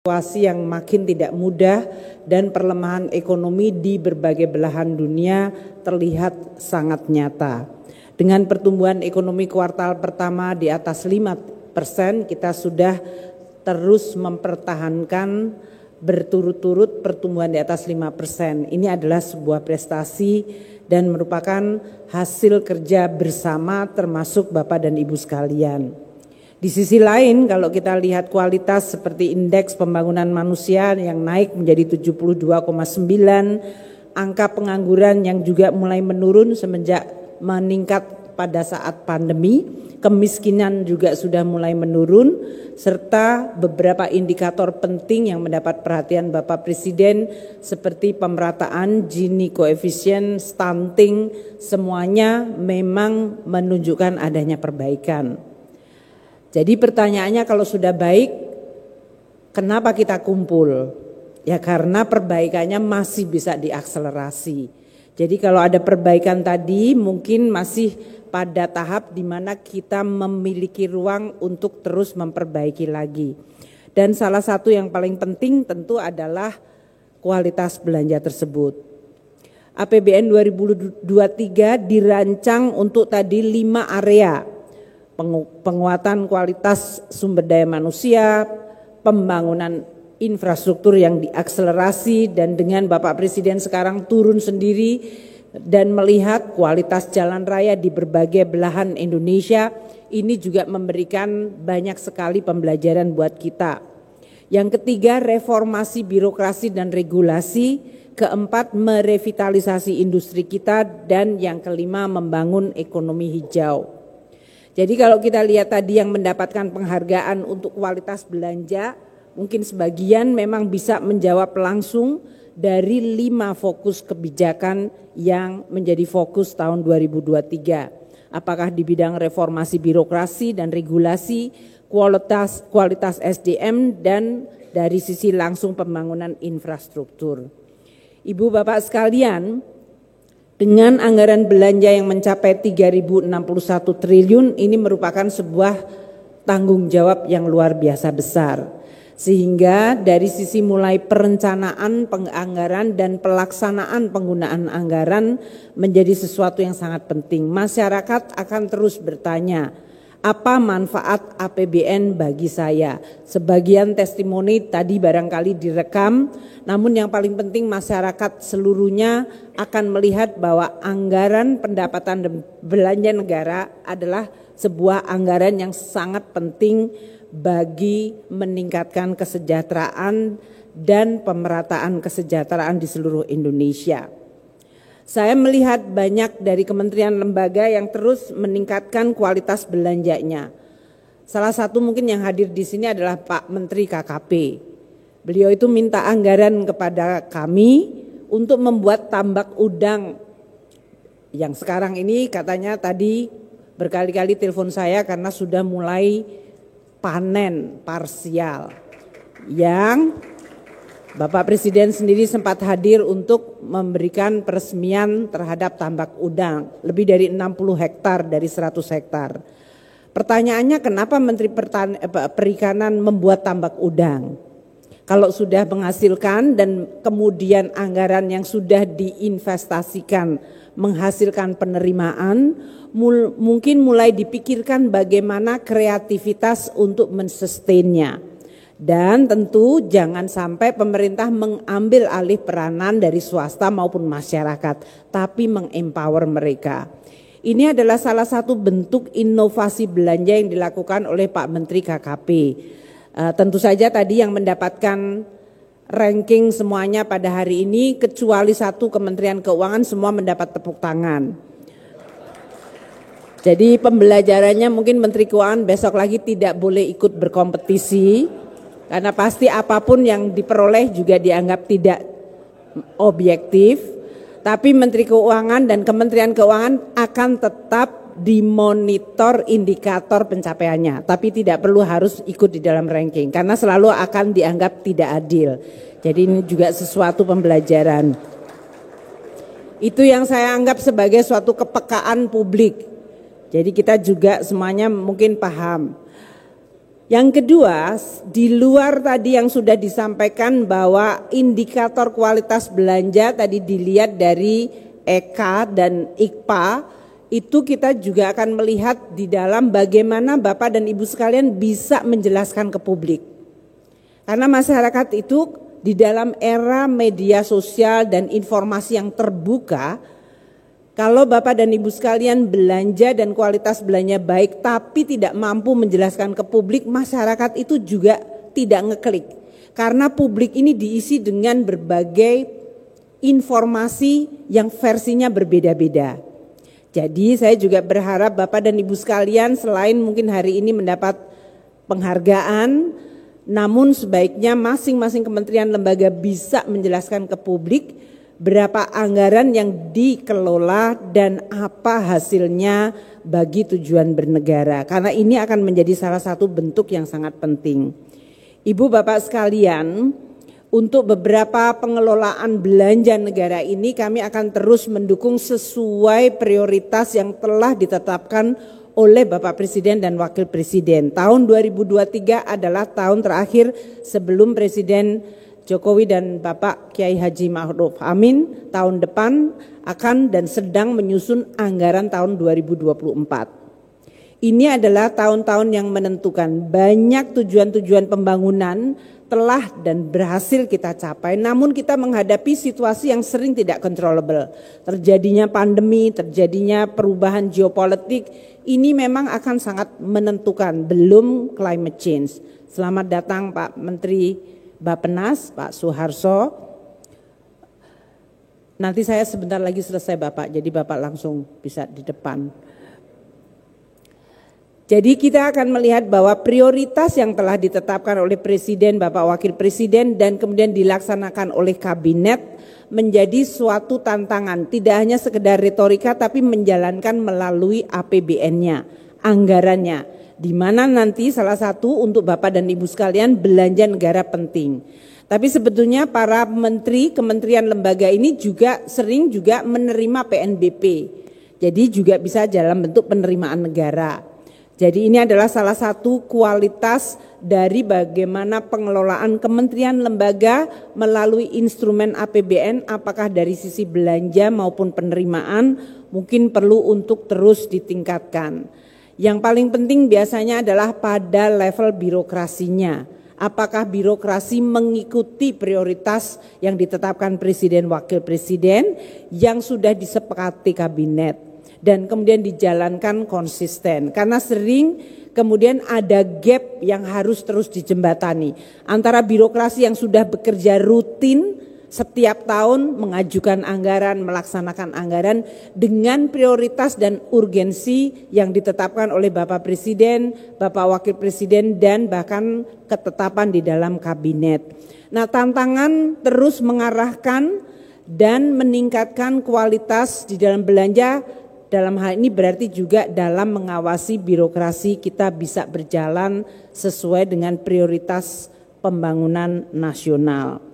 Situasi yang makin tidak mudah dan perlemahan ekonomi di berbagai belahan dunia terlihat sangat nyata. Dengan pertumbuhan ekonomi kuartal pertama di atas 5%, kita sudah terus mempertahankan berturut-turut pertumbuhan di atas 5%. Ini adalah sebuah prestasi dan merupakan hasil kerja bersama termasuk Bapak dan Ibu sekalian. Di sisi lain, kalau kita lihat kualitas seperti indeks pembangunan manusia yang naik menjadi 72,9, angka pengangguran yang juga mulai menurun semenjak meningkat pada saat pandemi, kemiskinan juga sudah mulai menurun, serta beberapa indikator penting yang mendapat perhatian Bapak Presiden seperti pemerataan Gini koefisien, stunting, semuanya memang menunjukkan adanya perbaikan. Jadi pertanyaannya, kalau sudah baik, kenapa kita kumpul? Ya karena perbaikannya masih bisa diakselerasi. Jadi kalau ada perbaikan tadi mungkin masih pada tahap di mana kita memiliki ruang untuk terus memperbaiki lagi. Dan salah satu yang paling penting tentu adalah kualitas belanja tersebut. APBN 2023 dirancang untuk tadi 5 area. Penguatan kualitas sumber daya manusia, pembangunan infrastruktur yang diakselerasi, dan dengan Bapak Presiden sekarang turun sendiri dan melihat kualitas jalan raya di berbagai belahan Indonesia, ini juga memberikan banyak sekali pembelajaran buat kita. Yang ketiga, reformasi birokrasi dan regulasi. Keempat, merevitalisasi industri kita, dan yang kelima, membangun ekonomi hijau. Jadi kalau kita lihat tadi yang mendapatkan penghargaan untuk kualitas belanja, mungkin sebagian memang bisa menjawab langsung dari 5 fokus kebijakan yang menjadi fokus tahun 2023. Apakah di bidang reformasi birokrasi dan regulasi, kualitas SDM, dan dari sisi langsung pembangunan infrastruktur. Ibu Bapak sekalian, dengan anggaran belanja yang mencapai 3.061 triliun, ini merupakan sebuah tanggung jawab yang luar biasa besar. Sehingga dari sisi mulai perencanaan penganggaran dan pelaksanaan penggunaan anggaran menjadi sesuatu yang sangat penting. Masyarakat akan terus bertanya, apa manfaat APBN bagi saya? Sebagian testimoni tadi barangkali direkam, namun yang paling penting masyarakat seluruhnya akan melihat bahwa anggaran pendapatan dan belanja negara adalah sebuah anggaran yang sangat penting bagi meningkatkan kesejahteraan dan pemerataan kesejahteraan di seluruh Indonesia. Saya melihat banyak dari kementerian lembaga yang terus meningkatkan kualitas belanjanya. Salah satu mungkin yang hadir di sini adalah Pak Menteri KKP. Beliau itu minta anggaran kepada kami untuk membuat tambak udang yang sekarang ini katanya tadi berkali-kali telepon saya karena sudah mulai panen parsial. Yang Bapak Presiden sendiri sempat hadir untuk memberikan peresmian terhadap tambak udang lebih dari 60 hektar dari 100 hektar. Pertanyaannya, kenapa Menteri Perikanan membuat tambak udang? Kalau sudah menghasilkan dan kemudian anggaran yang sudah diinvestasikan menghasilkan penerimaan, mungkin mulai dipikirkan bagaimana kreativitas untuk mensustainnya. Dan tentu jangan sampai pemerintah mengambil alih peranan dari swasta maupun masyarakat, tapi mengempower mereka. Ini adalah salah satu bentuk inovasi belanja yang dilakukan oleh Pak Menteri KKP. Tentu saja tadi yang mendapatkan ranking semuanya pada hari ini, kecuali satu, Kementerian Keuangan, semua mendapat tepuk tangan. Jadi pembelajarannya mungkin Menteri Keuangan besok lagi tidak boleh ikut berkompetisi, karena pasti apapun yang diperoleh juga dianggap tidak objektif. Tapi Menteri Keuangan dan Kementerian Keuangan akan tetap dimonitor indikator pencapaiannya. Tapi tidak perlu harus ikut di dalam ranking karena selalu akan dianggap tidak adil. Jadi ini juga sesuatu pembelajaran. Itu yang saya anggap sebagai suatu kepekaan publik. Jadi kita juga semuanya mungkin paham. Yang kedua, di luar tadi yang sudah disampaikan bahwa indikator kualitas belanja tadi dilihat dari EK dan IKPA, itu kita juga akan melihat di dalam bagaimana Bapak dan Ibu sekalian bisa menjelaskan ke publik. Karena masyarakat itu di dalam era media sosial dan informasi yang terbuka, kalau Bapak dan Ibu sekalian belanja dan kualitas belanja baik tapi tidak mampu menjelaskan ke publik, masyarakat itu juga tidak ngeklik. Karena publik ini diisi dengan berbagai informasi yang versinya berbeda-beda. Jadi saya juga berharap Bapak dan Ibu sekalian selain mungkin hari ini mendapat penghargaan, namun sebaiknya masing-masing kementerian lembaga bisa menjelaskan ke publik berapa anggaran yang dikelola dan apa hasilnya bagi tujuan bernegara. Karena ini akan menjadi salah satu bentuk yang sangat penting. Ibu Bapak sekalian, untuk beberapa pengelolaan belanja negara ini kami akan terus mendukung sesuai prioritas yang telah ditetapkan oleh Bapak Presiden dan Wakil Presiden. Tahun 2023 adalah tahun terakhir sebelum Presiden Jokowi dan Bapak Kiai Haji Ma'ruf Amin tahun depan akan dan sedang menyusun anggaran tahun 2024. Ini adalah tahun-tahun yang menentukan. Banyak tujuan-tujuan pembangunan telah dan berhasil kita capai, namun kita menghadapi situasi yang sering tidak controllable. Terjadinya pandemi, terjadinya perubahan geopolitik, ini memang akan sangat menentukan, belum climate change. Selamat datang Pak Menteri Bappenas, Pak Suharso. Nanti saya sebentar lagi selesai Bapak, jadi Bapak langsung bisa di depan. Jadi kita akan melihat bahwa prioritas yang telah ditetapkan oleh Presiden, Bapak Wakil Presiden dan kemudian dilaksanakan oleh Kabinet menjadi suatu tantangan. Tidak hanya sekedar retorika tapi menjalankan melalui APBN-nya, anggarannya. Di mana nanti salah satu untuk Bapak dan Ibu sekalian belanja negara penting. Tapi sebetulnya para menteri, kementerian lembaga ini juga sering juga menerima PNBP. Jadi juga bisa dalam bentuk penerimaan negara. Jadi ini adalah salah satu kualitas dari bagaimana pengelolaan kementerian lembaga melalui instrumen APBN, apakah dari sisi belanja maupun penerimaan mungkin perlu untuk terus ditingkatkan. Yang paling penting biasanya adalah pada level birokrasinya. Apakah birokrasi mengikuti prioritas yang ditetapkan Presiden Wakil Presiden yang sudah disepakati Kabinet dan kemudian dijalankan konsisten. Karena sering kemudian ada gap yang harus terus dijembatani antara birokrasi yang sudah bekerja rutin setiap tahun mengajukan anggaran, melaksanakan anggaran dengan prioritas dan urgensi yang ditetapkan oleh Bapak Presiden, Bapak Wakil Presiden dan bahkan ketetapan di dalam Kabinet. Nah, tantangan terus mengarahkan dan meningkatkan kualitas di dalam belanja. Dalam hal ini berarti juga dalam mengawasi birokrasi kita bisa berjalan sesuai dengan prioritas pembangunan nasional.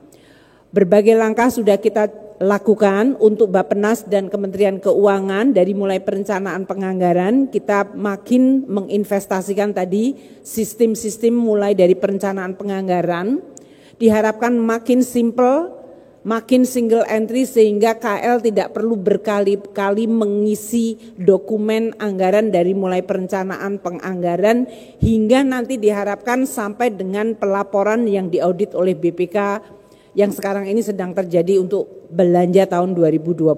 Berbagai langkah sudah kita lakukan untuk Bappenas dan Kementerian Keuangan dari mulai perencanaan penganggaran, kita makin menginvestasikan tadi sistem-sistem mulai dari perencanaan penganggaran, diharapkan makin simple, makin single entry sehingga KL tidak perlu berkali-kali mengisi dokumen anggaran dari mulai perencanaan penganggaran hingga nanti diharapkan sampai dengan pelaporan yang diaudit oleh BPK yang sekarang ini sedang terjadi untuk belanja tahun 2022.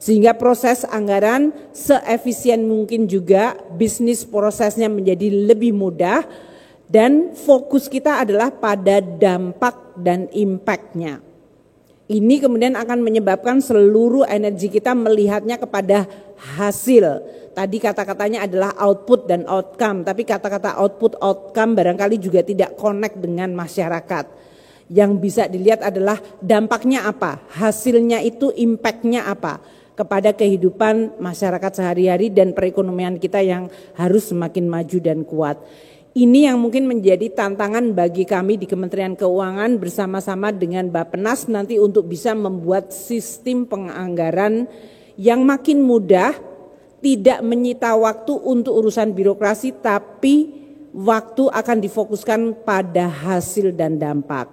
Sehingga proses anggaran seefisien mungkin juga, bisnis prosesnya menjadi lebih mudah dan fokus kita adalah pada dampak dan impact-nya. Ini kemudian akan menyebabkan seluruh energi kita melihatnya kepada hasil. Tadi kata-katanya adalah output dan outcome, tapi kata-kata output outcome barangkali juga tidak connect dengan masyarakat. Yang bisa dilihat adalah dampaknya apa, hasilnya itu impact-nya apa kepada kehidupan masyarakat sehari-hari dan perekonomian kita yang harus semakin maju dan kuat. Ini yang mungkin menjadi tantangan bagi kami di Kementerian Keuangan bersama-sama dengan Bappenas nanti untuk bisa membuat sistem penganggaran yang makin mudah, tidak menyita waktu untuk urusan birokrasi tapi waktu akan difokuskan pada hasil dan dampak.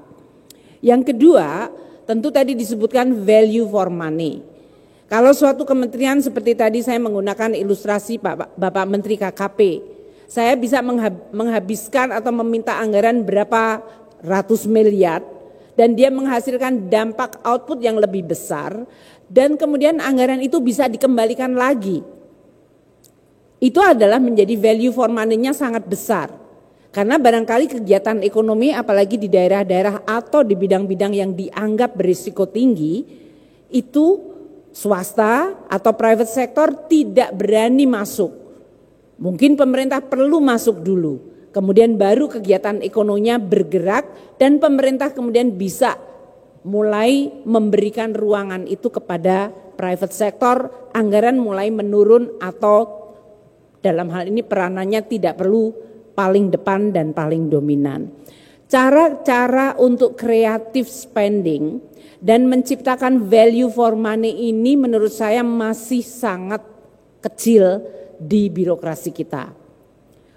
Yang kedua, tentu tadi disebutkan value for money. Kalau suatu kementerian seperti tadi saya menggunakan ilustrasi Bapak Menteri KKP, saya bisa menghabiskan atau meminta anggaran berapa ratus miliar dan dia menghasilkan dampak output yang lebih besar dan kemudian anggaran itu bisa dikembalikan lagi. Itu adalah menjadi value for money-nya sangat besar. Karena barangkali kegiatan ekonomi apalagi di daerah-daerah atau di bidang-bidang yang dianggap berisiko tinggi, itu swasta atau private sector tidak berani masuk. Mungkin pemerintah perlu masuk dulu, kemudian baru kegiatan ekonominya bergerak dan pemerintah kemudian bisa mulai memberikan ruangan itu kepada private sector, anggaran mulai menurun atau dalam hal ini peranannya tidak perlu paling depan dan paling dominan. Cara-cara untuk kreatif spending dan menciptakan value for money ini menurut saya masih sangat kecil di birokrasi kita.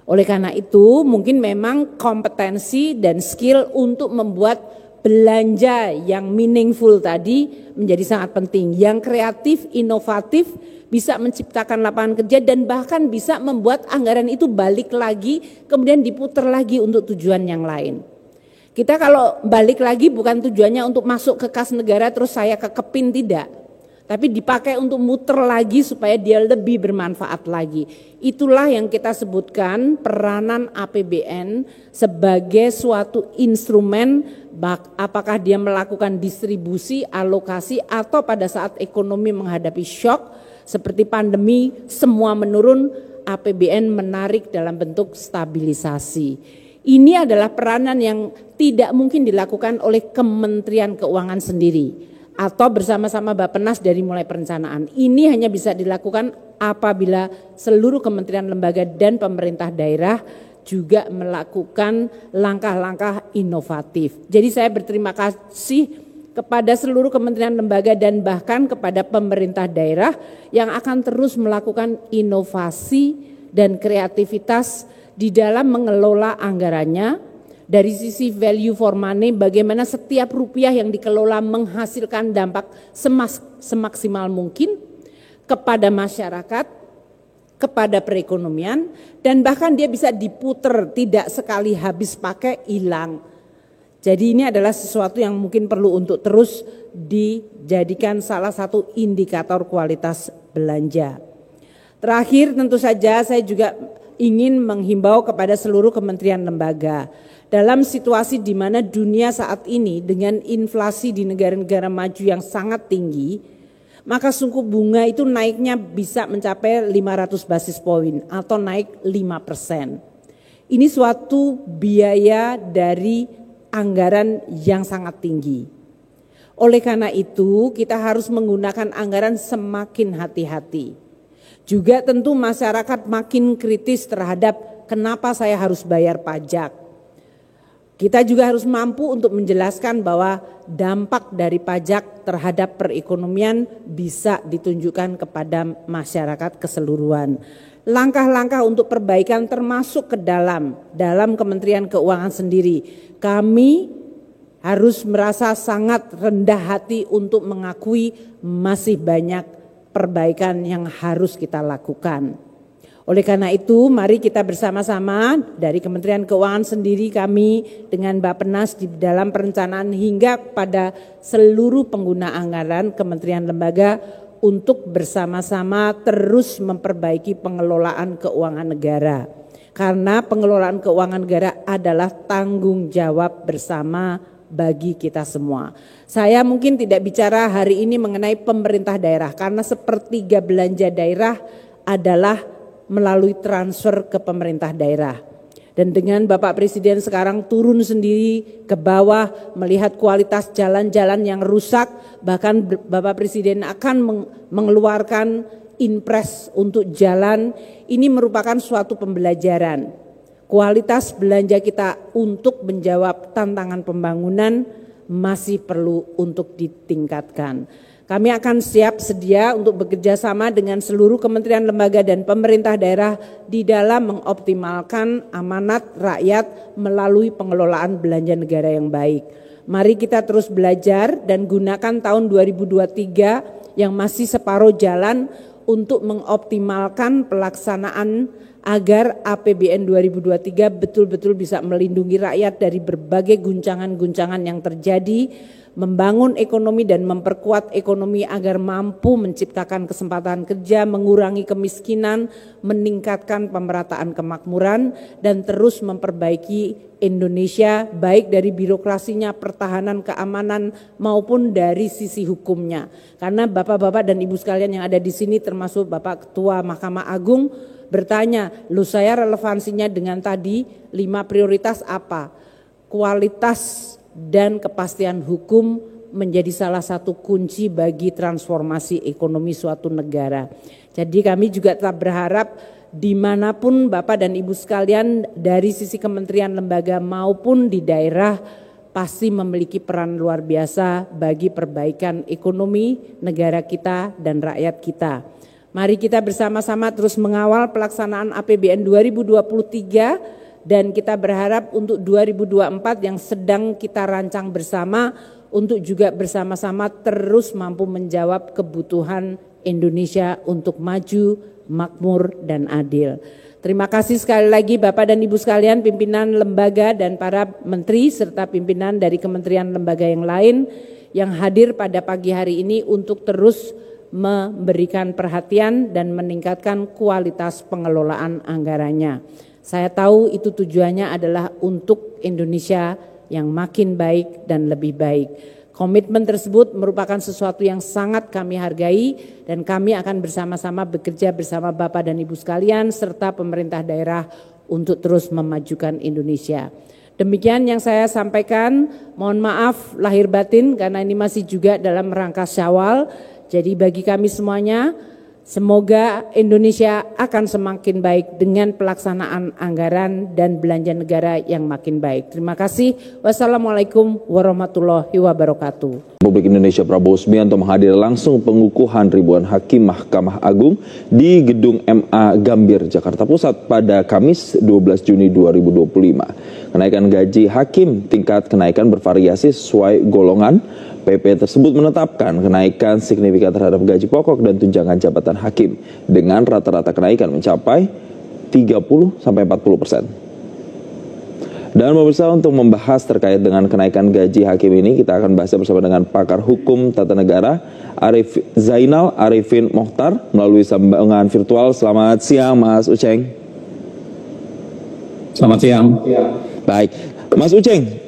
Oleh karena itu mungkin memang kompetensi dan skill untuk membuat belanja yang meaningful tadi menjadi sangat penting. Yang kreatif, inovatif bisa menciptakan lapangan kerja dan bahkan bisa membuat anggaran itu balik lagi kemudian diputar lagi untuk tujuan yang lain. Kita kalau balik lagi bukan tujuannya untuk masuk ke kas negara terus saya kekepin, tidak. Tapi dipakai untuk muter lagi supaya dia lebih bermanfaat lagi. Itulah yang kita sebutkan peranan APBN sebagai suatu instrumen, apakah dia melakukan distribusi, alokasi atau pada saat ekonomi menghadapi shock seperti pandemi semua menurun, APBN menarik dalam bentuk stabilisasi. Ini adalah peranan yang tidak mungkin dilakukan oleh Kementerian Keuangan sendiri atau bersama-sama Bappenas dari mulai perencanaan. Ini hanya bisa dilakukan apabila seluruh kementerian, lembaga dan pemerintah daerah juga melakukan langkah-langkah inovatif. Jadi saya berterima kasih kepada seluruh kementerian, lembaga dan bahkan kepada pemerintah daerah yang akan terus melakukan inovasi dan kreativitas di dalam mengelola anggarannya. Dari sisi value for money, bagaimana setiap rupiah yang dikelola menghasilkan dampak semaksimal mungkin kepada masyarakat, kepada perekonomian, dan bahkan dia bisa diputer, tidak sekali habis pakai hilang. Jadi ini adalah sesuatu yang mungkin perlu untuk terus dijadikan salah satu indikator kualitas belanja. Terakhir tentu saja saya juga ingin menghimbau kepada seluruh kementerian lembaga. Dalam situasi di mana dunia saat ini dengan inflasi di negara-negara maju yang sangat tinggi, maka suku bunga itu naiknya bisa mencapai 500 basis poin atau naik 5%. Ini suatu biaya dari anggaran yang sangat tinggi. Oleh karena itu kita harus menggunakan anggaran semakin hati-hati. Juga tentu masyarakat makin kritis terhadap kenapa saya harus bayar pajak. Kita juga harus mampu untuk menjelaskan bahwa dampak dari pajak terhadap perekonomian bisa ditunjukkan kepada masyarakat keseluruhan. Langkah-langkah untuk perbaikan termasuk ke dalam Kementerian Keuangan sendiri. Kami harus merasa sangat rendah hati untuk mengakui masih banyak perbaikan yang harus kita lakukan. Oleh karena itu mari kita bersama-sama dari Kementerian Keuangan sendiri, kami dengan Bappenas di dalam perencanaan hingga pada seluruh pengguna anggaran kementerian lembaga untuk bersama-sama terus memperbaiki pengelolaan keuangan negara. Karena pengelolaan keuangan negara adalah tanggung jawab bersama bagi kita semua. Saya mungkin tidak bicara hari ini mengenai pemerintah daerah karena sepertiga belanja daerah adalah melalui transfer ke pemerintah daerah. Dan dengan Bapak Presiden sekarang turun sendiri ke bawah melihat kualitas jalan-jalan yang rusak, bahkan Bapak Presiden akan mengeluarkan impres untuk jalan. Ini merupakan suatu pembelajaran. Kualitas belanja kita untuk menjawab tantangan pembangunan masih perlu untuk ditingkatkan. Kami akan siap sedia untuk bekerja sama dengan seluruh kementerian, lembaga, dan pemerintah daerah di dalam mengoptimalkan amanat rakyat melalui pengelolaan belanja negara yang baik. Mari kita terus belajar dan gunakan tahun 2023 yang masih separuh jalan untuk mengoptimalkan pelaksanaan agar APBN 2023 betul-betul bisa melindungi rakyat dari berbagai guncangan-guncangan yang terjadi, membangun ekonomi dan memperkuat ekonomi agar mampu menciptakan kesempatan kerja, mengurangi kemiskinan, meningkatkan pemerataan kemakmuran, dan terus memperbaiki Indonesia baik dari birokrasinya, pertahanan, keamanan maupun dari sisi hukumnya. Karena Bapak-bapak dan Ibu sekalian yang ada di sini termasuk Bapak Ketua Mahkamah Agung bertanya, "Loh, saya relevansinya dengan tadi 5 prioritas apa?" Kualitas dan kepastian hukum menjadi salah satu kunci bagi transformasi ekonomi suatu negara. Jadi kami juga tetap berharap dimanapun Bapak dan Ibu sekalian dari sisi kementerian, lembaga maupun di daerah pasti memiliki peran luar biasa bagi perbaikan ekonomi negara kita dan rakyat kita. Mari kita bersama-sama terus mengawal pelaksanaan APBN 2023 dan kita berharap untuk 2024 yang sedang kita rancang bersama untuk juga bersama-sama terus mampu menjawab kebutuhan Indonesia untuk maju, makmur, dan adil. Terima kasih sekali lagi Bapak dan Ibu sekalian, pimpinan lembaga dan para menteri serta pimpinan dari kementerian lembaga yang lain yang hadir pada pagi hari ini untuk terus memberikan perhatian dan meningkatkan kualitas pengelolaan anggarannya. Saya tahu itu tujuannya adalah untuk Indonesia yang makin baik dan lebih baik. Komitmen tersebut merupakan sesuatu yang sangat kami hargai dan kami akan bersama-sama bekerja bersama Bapak dan Ibu sekalian serta pemerintah daerah untuk terus memajukan Indonesia. Demikian yang saya sampaikan, mohon maaf lahir batin karena ini masih juga dalam rangka Syawal. Jadi bagi kami semuanya, semoga Indonesia akan semakin baik dengan pelaksanaan anggaran dan belanja negara yang makin baik. Terima kasih. Wassalamualaikum warahmatullahi wabarakatuh. Republik Indonesia Prabowo Subianto menghadiri langsung pengukuhan ribuan hakim Mahkamah Agung di Gedung MA Gambir, Jakarta Pusat pada Kamis 12 Juni 2025. Kenaikan gaji hakim tingkat kenaikan bervariasi sesuai golongan. PP tersebut menetapkan kenaikan signifikan terhadap gaji pokok dan tunjangan jabatan hakim dengan rata-rata kenaikan mencapai 30-40%. Dan pemirsa, untuk membahas terkait dengan kenaikan gaji hakim ini, kita akan bahas bersama dengan pakar hukum tata negara Zainal Arifin Mohtar melalui sambungan virtual. Selamat siang Mas Uceng. Selamat siang. Baik, Mas Uceng.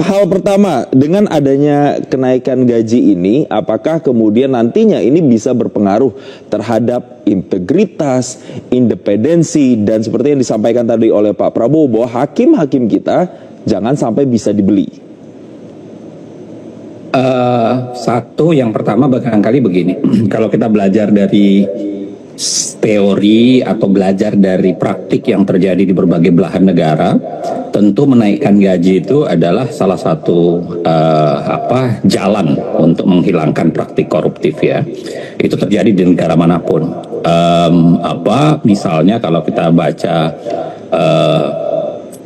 Hal pertama, dengan adanya kenaikan gaji ini, apakah kemudian nantinya ini bisa berpengaruh terhadap integritas, independensi, dan seperti yang disampaikan tadi oleh Pak Prabowo bahwa hakim-hakim kita jangan sampai bisa dibeli? Satu, yang pertama barangkali begini, kalau kita belajar dari teori atau belajar dari praktik yang terjadi di berbagai belahan negara, tentu menaikkan gaji itu adalah salah satu jalan untuk menghilangkan praktik koruptif ya. Itu terjadi di negara manapun. Misalnya kalau kita baca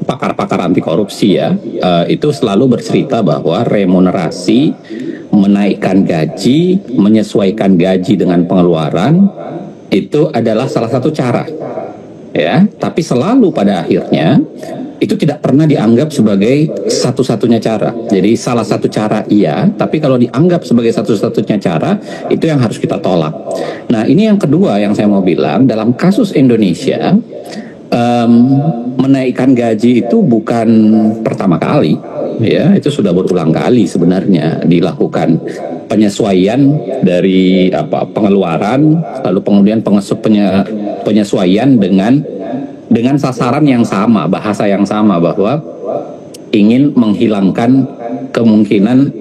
pakar-pakar anti korupsi ya, itu selalu bercerita bahwa remunerasi, menaikkan gaji, menyesuaikan gaji dengan pengeluaran itu adalah salah satu cara ya, tapi selalu pada akhirnya itu tidak pernah dianggap sebagai satu-satunya cara. Jadi salah satu cara iya, tapi kalau dianggap sebagai satu-satunya cara itu yang harus kita tolak. Nah, ini yang kedua yang saya mau bilang, dalam kasus Indonesia menaikkan gaji itu bukan pertama kali ya, itu sudah berulang kali sebenarnya dilakukan penyesuaian dari pengeluaran, lalu kemudian penyesuaian dengan sasaran yang sama, bahasa yang sama, bahwa ingin menghilangkan kemungkinan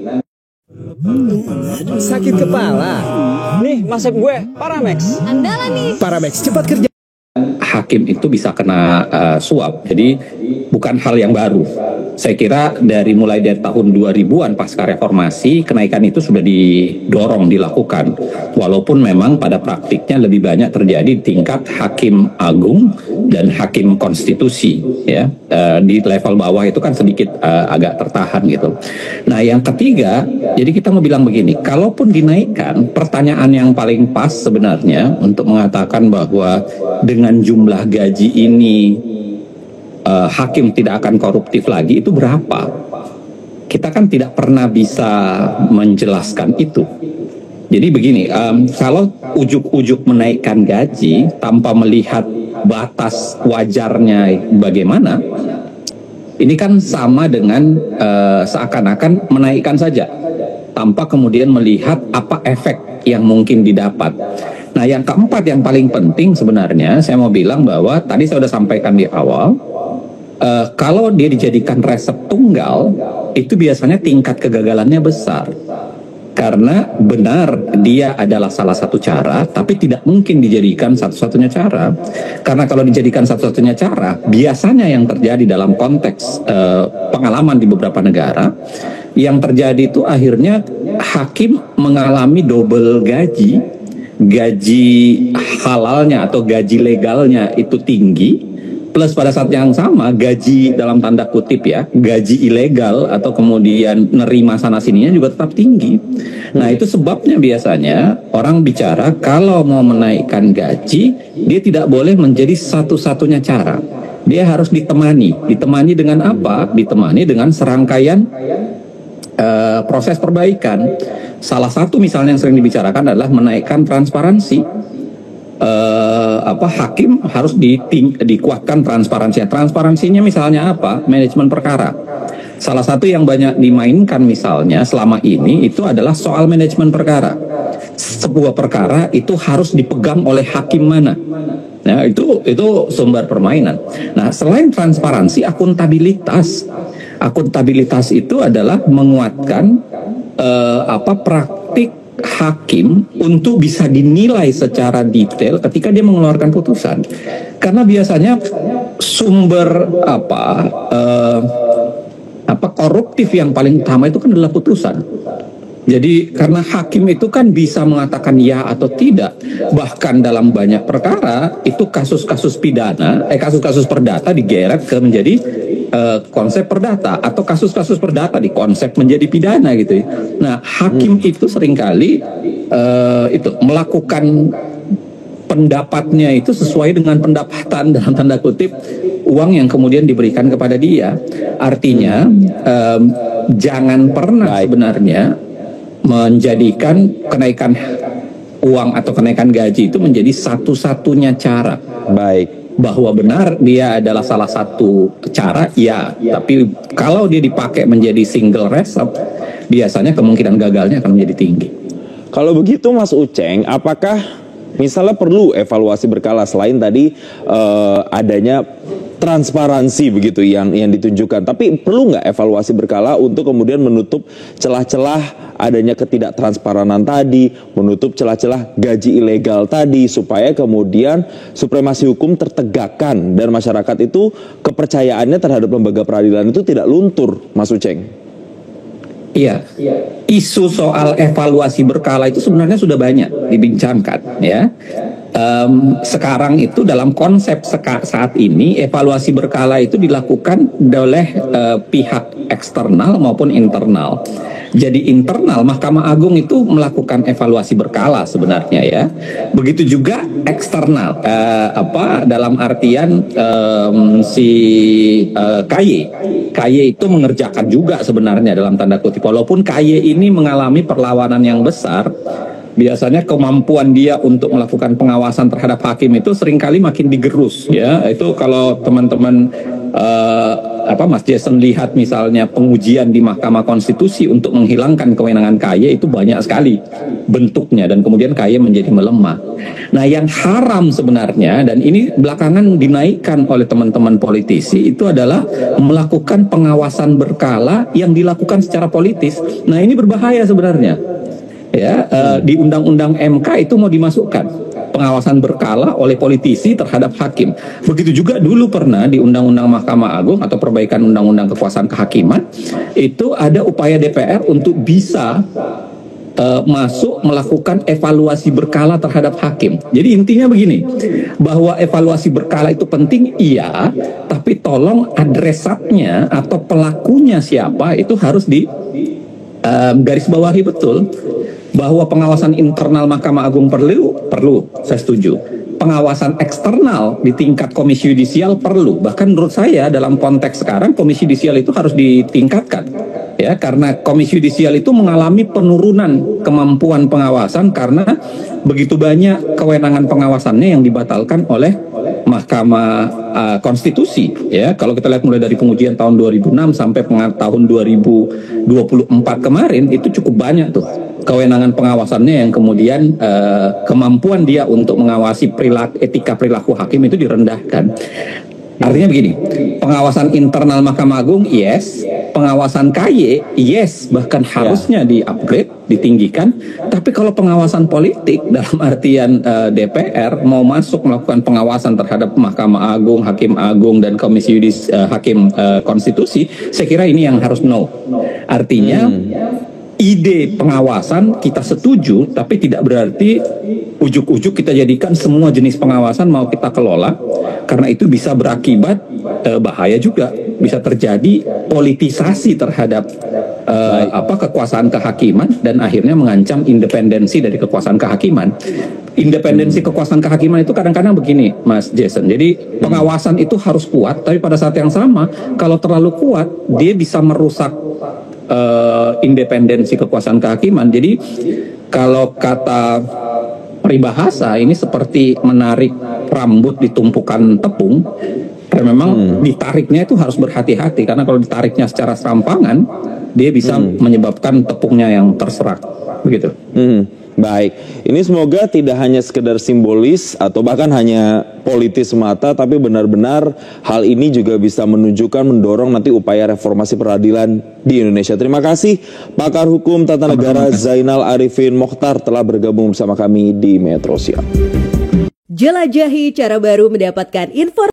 sakit kepala. Nih masak gue Paramex. Andalan nih. Paramex cepat kerja. Hakim itu bisa kena suap, jadi bukan hal yang baru Saya kira mulai dari tahun 2000-an pasca reformasi, kenaikan itu sudah didorong, dilakukan. Walaupun memang pada praktiknya lebih banyak terjadi di tingkat hakim agung dan hakim konstitusi, ya. Di level bawah itu kan sedikit agak tertahan gitu. Nah, yang ketiga, jadi kita mau bilang begini, kalaupun dinaikkan, pertanyaan yang paling pas sebenarnya untuk mengatakan bahwa dengan jumlah gaji ini hakim tidak akan koruptif lagi, itu berapa? Kita kan tidak pernah bisa menjelaskan itu. Jadi begini, kalau ujuk-ujuk menaikkan gaji tanpa melihat batas wajarnya bagaimana, ini kan sama dengan seakan-akan menaikkan saja tanpa kemudian melihat apa efek yang mungkin didapat. Nah, yang keempat yang paling penting sebenarnya saya mau bilang bahwa tadi saya sudah sampaikan di awal, kalau dia dijadikan resep tunggal, itu biasanya tingkat kegagalannya besar. Karena benar dia adalah salah satu cara, tapi tidak mungkin dijadikan satu-satunya cara. Karena kalau dijadikan satu-satunya cara, biasanya yang terjadi dalam konteks pengalaman di beberapa negara, yang terjadi itu akhirnya hakim mengalami double gaji, gaji halalnya atau gaji legalnya itu tinggi, plus pada saat yang sama gaji dalam tanda kutip ya, gaji ilegal atau kemudian nerima sana sininya juga tetap tinggi. Nah, itu sebabnya biasanya orang bicara kalau mau menaikkan gaji, dia tidak boleh menjadi satu-satunya cara. Dia harus ditemani. Ditemani dengan apa? Ditemani dengan serangkaian proses perbaikan. Salah satu misalnya yang sering dibicarakan adalah menaikkan transparansi. Hakim harus dikuatkan transparansinya. Transparansinya misalnya apa? Manajemen perkara. Salah satu yang banyak dimainkan misalnya selama ini itu adalah soal manajemen perkara. Sebuah perkara itu harus dipegang oleh hakim mana? Nah, itu sumber permainan. Nah, selain transparansi, akuntabilitas. Akuntabilitas itu adalah menguatkan praktik hakim untuk bisa dinilai secara detail ketika dia mengeluarkan putusan. Karena biasanya sumber koruptif yang paling utama itu kan adalah putusan. Jadi karena hakim itu kan bisa mengatakan ya atau tidak. Bahkan dalam banyak perkara itu kasus-kasus pidana, kasus-kasus perdata digeret ke menjadi konsep perdata, atau kasus-kasus perdata di konsep menjadi pidana gitu ya. Nah, hakim itu seringkali itu melakukan pendapatnya itu sesuai dengan pendapatan dalam tanda kutip uang yang kemudian diberikan kepada dia. Artinya jangan pernah sebenarnya menjadikan kenaikan uang atau kenaikan gaji itu menjadi satu-satunya cara. Baik. Bahwa benar dia adalah salah satu cara, ya. Tapi kalau dia dipakai menjadi single recipe, biasanya kemungkinan gagalnya akan menjadi tinggi. Kalau begitu Mas Uceng, apakah misalnya perlu evaluasi berkala selain tadi adanya transparansi begitu yang ditunjukkan, tapi perlu nggak evaluasi berkala untuk kemudian menutup celah-celah adanya ketidaktransparanan tadi, menutup celah-celah gaji ilegal tadi, supaya kemudian supremasi hukum tertegakkan dan masyarakat itu kepercayaannya terhadap lembaga peradilan itu tidak luntur, Mas Uceng? Iya, isu soal evaluasi berkala itu sebenarnya sudah banyak dibincangkan, ya. Sekarang itu dalam konsep saat ini evaluasi berkala itu dilakukan oleh pihak eksternal maupun internal. Jadi internal Mahkamah Agung itu melakukan evaluasi berkala sebenarnya ya. Begitu juga eksternal dalam artian KY itu mengerjakan juga sebenarnya dalam tanda kutip. Walaupun KY ini mengalami perlawanan yang besar, biasanya kemampuan dia untuk melakukan pengawasan terhadap hakim itu seringkali makin digerus ya. Itu kalau teman-teman Mas Jason lihat misalnya pengujian di Mahkamah Konstitusi untuk menghilangkan kewenangan KY itu banyak sekali bentuknya, dan kemudian KY menjadi melemah. Nah, yang haram sebenarnya, dan ini belakangan dinaikkan oleh teman-teman politisi, itu adalah melakukan pengawasan berkala yang dilakukan secara politis. Nah, ini berbahaya sebenarnya. Ya, di Undang-Undang MK itu mau dimasukkan pengawasan berkala oleh politisi terhadap hakim. Begitu juga dulu pernah di Undang-Undang Mahkamah Agung atau perbaikan Undang-Undang Kekuasaan Kehakiman, itu ada upaya DPR untuk bisa masuk melakukan evaluasi berkala terhadap hakim. Jadi intinya begini, bahwa evaluasi berkala itu penting, iya, tapi tolong adresatnya atau pelakunya siapa itu harus di garis bawahi betul. Bahwa pengawasan internal Mahkamah Agung perlu, saya setuju. Pengawasan eksternal di tingkat komisi yudisial perlu. Bahkan menurut saya dalam konteks sekarang komisi yudisial itu harus ditingkatkan. Ya, karena komisi yudisial itu mengalami penurunan kemampuan pengawasan karena begitu banyak kewenangan pengawasannya yang dibatalkan oleh Mahkamah Konstitusi. Ya, kalau kita lihat mulai dari pengujian tahun 2006 sampai tahun 2024 kemarin itu cukup banyak tuh kewenangan pengawasannya yang kemudian kemampuan dia untuk mengawasi etika perilaku hakim itu direndahkan. Artinya begini, pengawasan internal Mahkamah Agung, yes. Pengawasan KY, yes. Bahkan harusnya di-upgrade, ditinggikan. Tapi kalau pengawasan politik, dalam artian DPR, mau masuk melakukan pengawasan terhadap Mahkamah Agung, Hakim Agung, dan Komisi Hakim Konstitusi, saya kira ini yang harus no. Artinya, ide pengawasan kita setuju, tapi tidak berarti ujuk-ujuk kita jadikan semua jenis pengawasan mau kita kelola, karena itu bisa berakibat bahaya juga, bisa terjadi politisasi terhadap kekuasaan kehakiman dan akhirnya mengancam independensi dari kekuasaan kehakiman. Independensi kekuasaan kehakiman itu kadang-kadang begini, Mas Jason. Jadi pengawasan itu harus kuat, tapi pada saat yang sama kalau terlalu kuat dia bisa merusak independensi kekuasaan kehakiman. Jadi kalau kata peribahasa ini seperti menarik rambut di tumpukan tepung, dan memang ditariknya itu harus berhati-hati karena kalau ditariknya secara serampangan dia bisa menyebabkan tepungnya yang terserak, begitu. Baik, ini semoga tidak hanya sekedar simbolis atau bahkan hanya politis semata, tapi benar-benar hal ini juga bisa menunjukkan, mendorong nanti upaya reformasi peradilan di Indonesia. Terima kasih pakar hukum tata negara Zainal Arifin Mokhtar telah bergabung bersama kami di Metro Siang. Jelajahi cara baru mendapatkan informasi.